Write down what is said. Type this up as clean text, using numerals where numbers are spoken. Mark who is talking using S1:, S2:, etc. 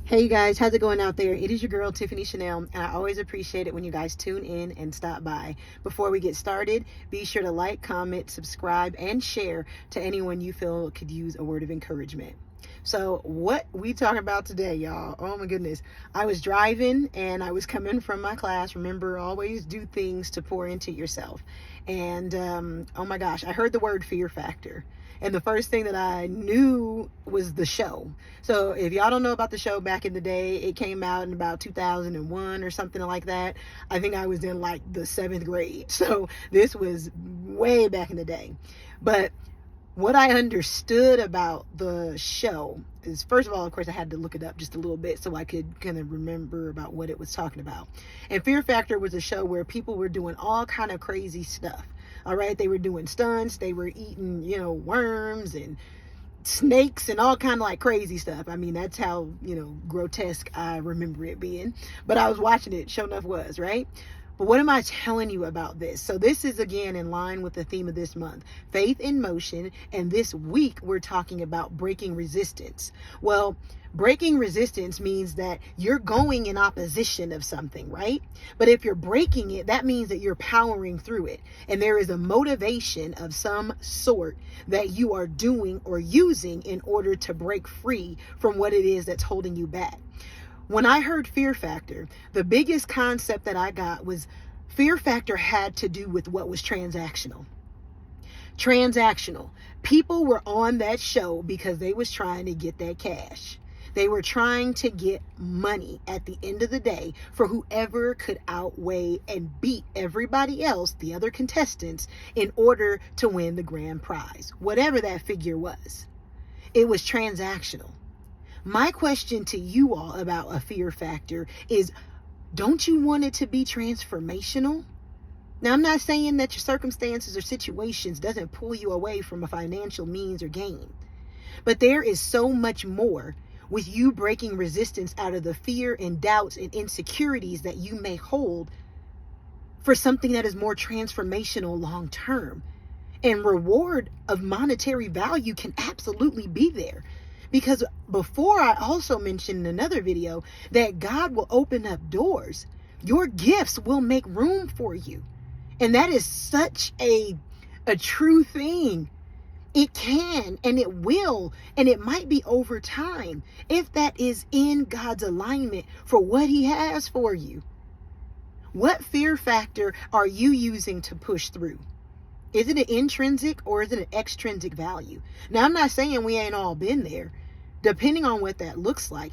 S1: Hey you guys, how's it going out there? It is your girl Tiffany Chanel, and I always appreciate it when you guys tune in and stop by. Before we get started, be sure to like, comment, subscribe, and share to anyone you feel could use a word of encouragement. So what we talking about today, y'all? Oh my goodness. I was driving and I was coming from my class. Remember, always do things to pour into yourself. And oh my gosh, I heard the word fear factor. And the first thing that I knew was the show. So if y'all don't know about the show, back in the day, it came out in about 2001 or something like that. I think I was in like the 7th grade. So this was way back in the day. But what I understood about the show is, first of all, of course, I had to look it up just a little bit so I could kind of remember about what it was talking about. And Fear Factor was a show where people were doing all kind of crazy stuff. All right, they were doing stunts, they were eating, worms and snakes and all kind of like crazy stuff. I mean, that's how, grotesque I remember it being. But I was watching it, sure enough was, right? But what am I telling you about this? So this is again in line with the theme of this month, faith in motion. And this week we're talking about breaking resistance. Well, breaking resistance means that you're going in opposition of something, right? But if you're breaking it, that means that you're powering through it. And there is a motivation of some sort that you are doing or using in order to break free from what it is that's holding you back. When I heard fear factor, the biggest concept that I got was fear factor had to do with what was transactional. Transactional. People were on that show because they was trying to get that cash. They were trying to get money at the end of the day for whoever could outweigh and beat everybody else, the other contestants, in order to win the grand prize, whatever that figure was. It was transactional. My question to you all about a fear factor is, don't you want it to be transformational? Now, I'm not saying that your circumstances or situations doesn't pull you away from a financial means or gain, but there is so much more with you breaking resistance out of the fear and doubts and insecurities that you may hold for something that is more transformational long term. And reward of monetary value can absolutely be there. Because before, I also mentioned in another video that God will open up doors. Your gifts will make room for you. And that is such a true thing. It can and it will, and it might be over time if that is in God's alignment for what He has for you. What fear factor are you using to push through? Is it an intrinsic or is it an extrinsic value? Now, I'm not saying we ain't all been there. Depending on what that looks like,